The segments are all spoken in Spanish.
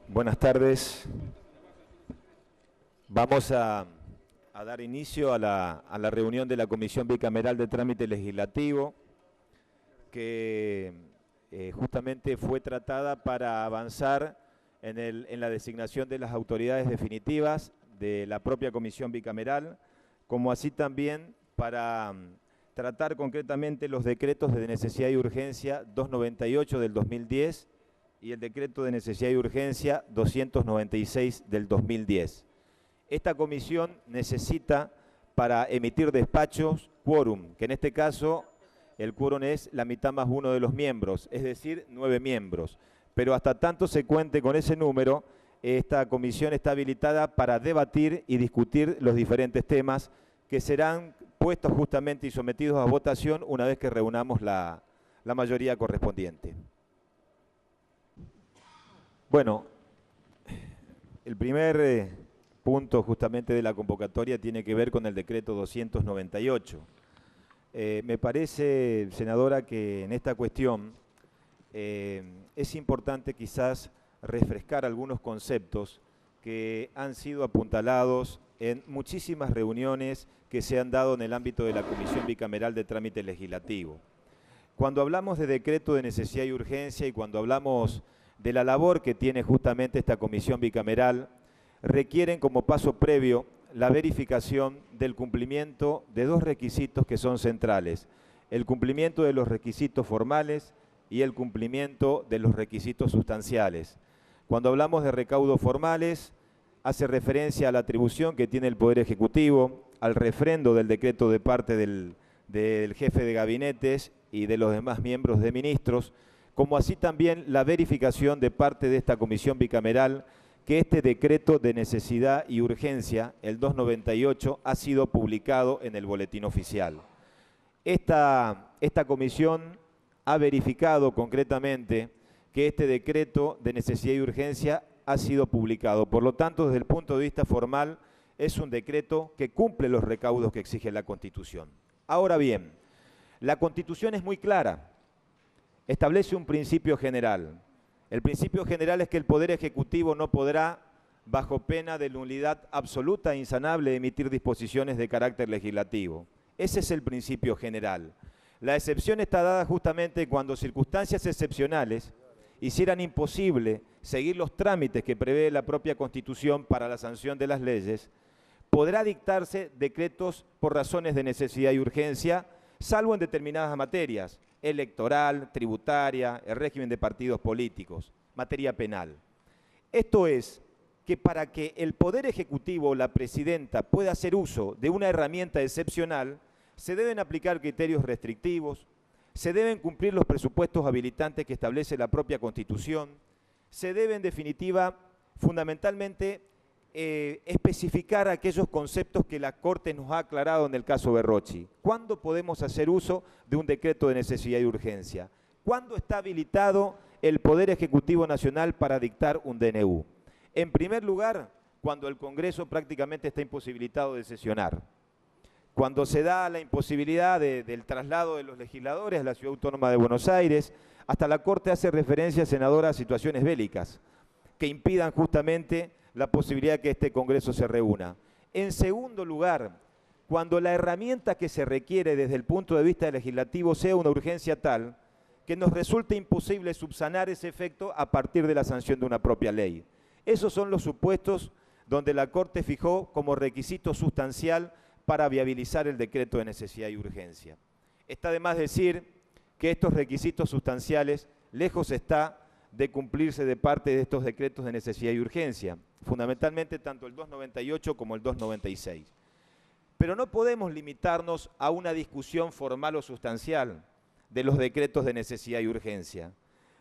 Buenas tardes. Vamos a dar inicio a la reunión de la Comisión Bicameral de Trámite Legislativo, que justamente fue tratada para avanzar en la designación de las autoridades definitivas de la propia Comisión Bicameral, como así también para tratar concretamente los decretos de necesidad y urgencia 298 del 2010 y el decreto de necesidad y urgencia 296 del 2010. Esta comisión necesita, para emitir despachos, quórum, que en este caso el quórum es la mitad más uno de los miembros, es decir, 9 miembros. Pero hasta tanto se cuente con ese número, esta comisión está habilitada para debatir y discutir los diferentes temas que serán puestos justamente y sometidos a votación una vez que reunamos la mayoría correspondiente. Bueno, el primer punto justamente de la convocatoria tiene que ver con el decreto 298. Me parece, senadora, que en esta cuestión es importante quizás refrescar algunos conceptos que han sido apuntalados en muchísimas reuniones que se han dado en el ámbito de la Comisión Bicameral de Trámite Legislativo. Cuando hablamos de decreto de necesidad y urgencia y cuando hablamos de la labor que tiene justamente esta comisión bicameral, requieren como paso previo la verificación del cumplimiento de dos requisitos que son centrales: el cumplimiento de los requisitos formales y el cumplimiento de los requisitos sustanciales. Cuando hablamos de recaudos formales, hace referencia a la atribución que tiene el Poder Ejecutivo, al refrendo del decreto de parte del jefe de gabinetes y de los demás miembros de ministros, como así también la verificación de parte de esta comisión bicameral que este decreto de necesidad y urgencia, el 298, ha sido publicado en el Boletín Oficial. Esta comisión ha verificado concretamente que este decreto de necesidad y urgencia ha sido publicado. Por lo tanto, desde el punto de vista formal, es un decreto que cumple los recaudos que exige la Constitución. Ahora bien, la Constitución es muy clara. Establece un principio general. El principio general es que el Poder Ejecutivo no podrá, bajo pena de nulidad absoluta e insanable, emitir disposiciones de carácter legislativo. Ese es el principio general. La excepción está dada justamente cuando circunstancias excepcionales hicieran imposible seguir los trámites que prevé la propia Constitución para la sanción de las leyes. Podrá dictarse decretos por razones de necesidad y urgencia, salvo en determinadas materias: electoral, tributaria, el régimen de partidos políticos, materia penal. Esto es que para que el Poder Ejecutivo o la Presidenta pueda hacer uso de una herramienta excepcional, se deben aplicar criterios restrictivos, se deben cumplir los presupuestos habilitantes que establece la propia Constitución, se debe en definitiva fundamentalmente especificar aquellos conceptos que la Corte nos ha aclarado en el caso Berrocchi. ¿Cuándo podemos hacer uso de un decreto de necesidad y urgencia? ¿Cuándo está habilitado el Poder Ejecutivo Nacional para dictar un DNU? En primer lugar, cuando el Congreso prácticamente está imposibilitado de sesionar. Cuando se da la imposibilidad del traslado de los legisladores a la Ciudad Autónoma de Buenos Aires, hasta la Corte hace referencia, senadora, a situaciones bélicas que impidan justamente la posibilidad de que este Congreso se reúna. En segundo lugar, cuando la herramienta que se requiere desde el punto de vista legislativo sea una urgencia tal que nos resulte imposible subsanar ese efecto a partir de la sanción de una propia ley. Esos son los supuestos donde la Corte fijó como requisito sustancial para viabilizar el decreto de necesidad y urgencia. Está de más decir que estos requisitos sustanciales lejos está de cumplirse de parte de estos decretos de necesidad y urgencia, fundamentalmente tanto el 298 como el 296. Pero no podemos limitarnos a una discusión formal o sustancial de los decretos de necesidad y urgencia.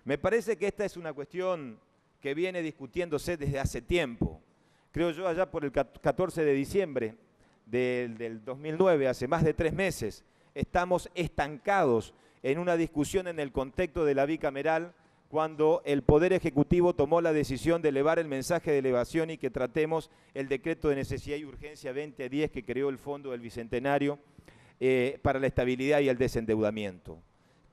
Me parece que esta es una cuestión que viene discutiéndose desde hace tiempo. Creo yo allá por el 14 de diciembre del 2009, hace más de 3 meses, estamos estancados en una discusión en el contexto de la bicameral cuando el Poder Ejecutivo tomó la decisión de elevar el mensaje de elevación y que tratemos el decreto de necesidad y urgencia 2010 que creó el Fondo del Bicentenario para la estabilidad y el desendeudamiento.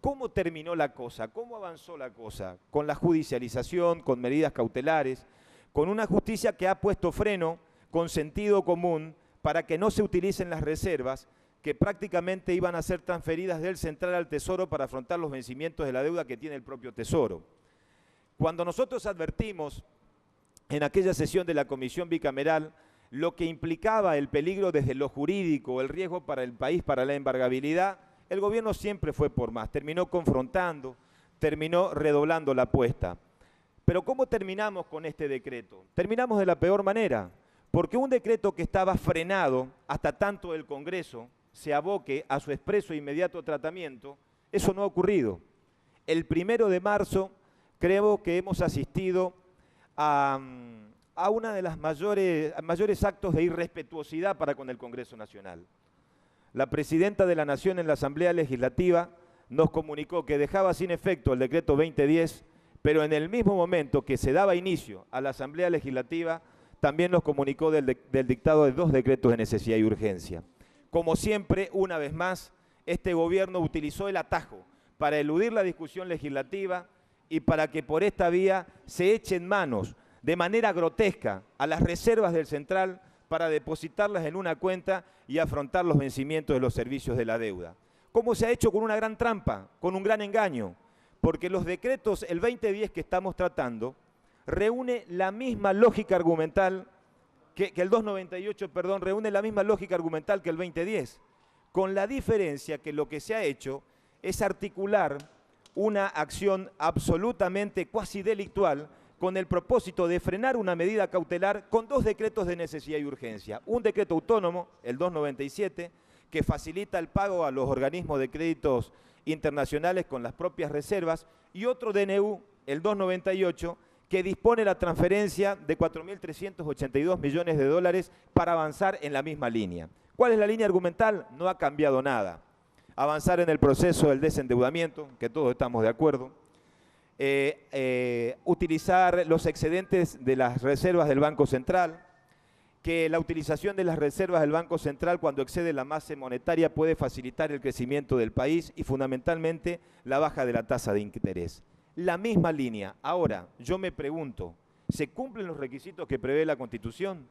¿Cómo terminó la cosa? ¿Cómo avanzó la cosa? Con la judicialización, con medidas cautelares, con una justicia que ha puesto freno con sentido común para que no se utilicen las reservas que prácticamente iban a ser transferidas del Central al Tesoro para afrontar los vencimientos de la deuda que tiene el propio Tesoro. Cuando nosotros advertimos en aquella sesión de la Comisión Bicameral lo que implicaba el peligro desde lo jurídico, el riesgo para el país, para la embargabilidad, el gobierno siempre fue por más, terminó confrontando, terminó redoblando la apuesta. Pero ¿cómo terminamos con este decreto? Terminamos de la peor manera, porque un decreto que estaba frenado hasta tanto el Congreso se aboque a su expreso e inmediato tratamiento, eso no ha ocurrido. El 1 de marzo creo que hemos asistido a uno de los mayores actos de irrespetuosidad para con el Congreso Nacional. La Presidenta de la Nación en la Asamblea Legislativa nos comunicó que dejaba sin efecto el decreto 2010, pero en el mismo momento que se daba inicio a la Asamblea Legislativa, también nos comunicó del dictado de 2 decretos de necesidad y urgencia. Como siempre, una vez más, este gobierno utilizó el atajo para eludir la discusión legislativa y para que por esta vía se echen manos de manera grotesca a las reservas del Central para depositarlas en una cuenta y afrontar los vencimientos de los servicios de la deuda. ¿Cómo se ha hecho? Con una gran trampa, con un gran engaño, porque los decretos, el 2010 que estamos tratando, reúne la misma lógica argumental que el 298, perdón, reúne la misma lógica argumental que el 2010, con la diferencia que lo que se ha hecho es articular una acción absolutamente cuasi delictual con el propósito de frenar una medida cautelar con 2 decretos de necesidad y urgencia. Un decreto autónomo, el 297, que facilita el pago a los organismos de créditos internacionales con las propias reservas, y otro DNU, el 298, que dispone la transferencia de 4.382 millones de dólares para avanzar en la misma línea. ¿Cuál es la línea argumental? No ha cambiado nada. Avanzar en el proceso del desendeudamiento, que todos estamos de acuerdo. Utilizar los excedentes de las reservas del Banco Central, que la utilización de las reservas del Banco Central cuando excede la masa monetaria puede facilitar el crecimiento del país y fundamentalmente la baja de la tasa de interés. La misma línea. Ahora, yo me pregunto, ¿se cumplen los requisitos que prevé la Constitución?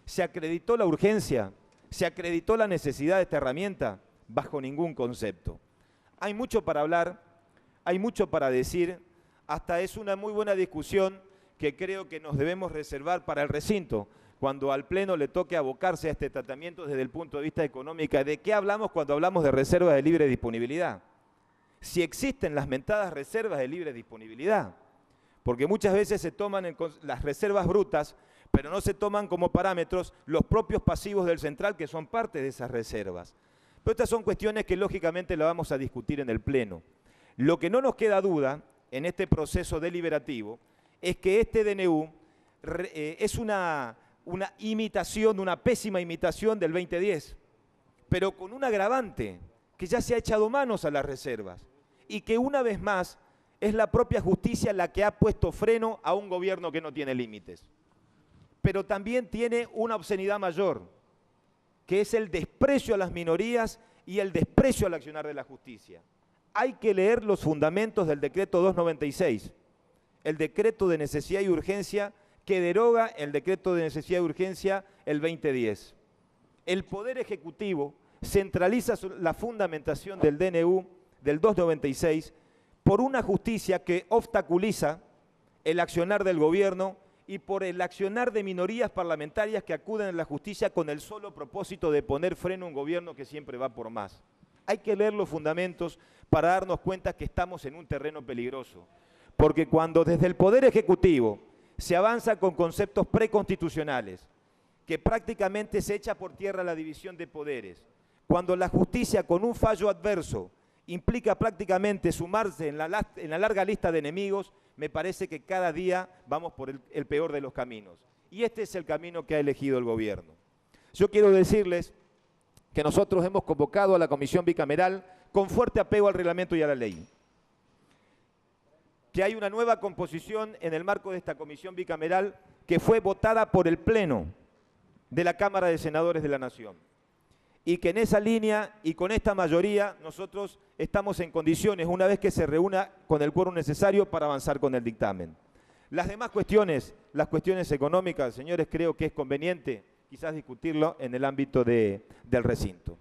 ¿Se acreditó la urgencia? ¿Se acreditó la necesidad de esta herramienta? Bajo ningún concepto. Hay mucho para hablar, hay mucho para decir, hasta es una muy buena discusión que creo que nos debemos reservar para el recinto, cuando al Pleno le toque abocarse a este tratamiento desde el punto de vista económico. ¿De qué hablamos cuando hablamos de reservas de libre disponibilidad? Si existen las mentadas reservas de libre disponibilidad, porque muchas veces se toman las reservas brutas, pero no se toman como parámetros los propios pasivos del Central que son parte de esas reservas. Pero estas son cuestiones que lógicamente las vamos a discutir en el Pleno. Lo que no nos queda duda en este proceso deliberativo es que este DNU es una imitación, una pésima imitación del 2010, pero con un agravante, que ya se ha echado manos a las reservas y que una vez más es la propia justicia la que ha puesto freno a un gobierno que no tiene límites. Pero también tiene una obscenidad mayor, que es el desprecio a las minorías y el desprecio al accionar de la justicia. Hay que leer los fundamentos del decreto 296, el decreto de necesidad y urgencia que deroga el decreto de necesidad y urgencia el 2010. El Poder Ejecutivo centraliza la fundamentación del DNU del 296 por una justicia que obstaculiza el accionar del gobierno y por el accionar de minorías parlamentarias que acuden a la justicia con el solo propósito de poner freno a un gobierno que siempre va por más. Hay que leer los fundamentos para darnos cuenta que estamos en un terreno peligroso, porque cuando desde el Poder Ejecutivo se avanza con conceptos preconstitucionales, que prácticamente se echa por tierra la división de poderes, cuando la justicia con un fallo adverso implica prácticamente sumarse en la larga lista de enemigos, me parece que cada día vamos por el peor de los caminos. Y este es el camino que ha elegido el gobierno. Yo quiero decirles que nosotros hemos convocado a la Comisión Bicameral con fuerte apego al reglamento y a la ley. Que hay una nueva composición en el marco de esta Comisión Bicameral que fue votada por el Pleno de la Cámara de Senadores de la Nación. Y que en esa línea y con esta mayoría nosotros estamos en condiciones, una vez que se reúna con el quórum necesario, para avanzar con el dictamen. Las demás cuestiones, las cuestiones económicas, señores, creo que es conveniente quizás discutirlo en el ámbito del recinto.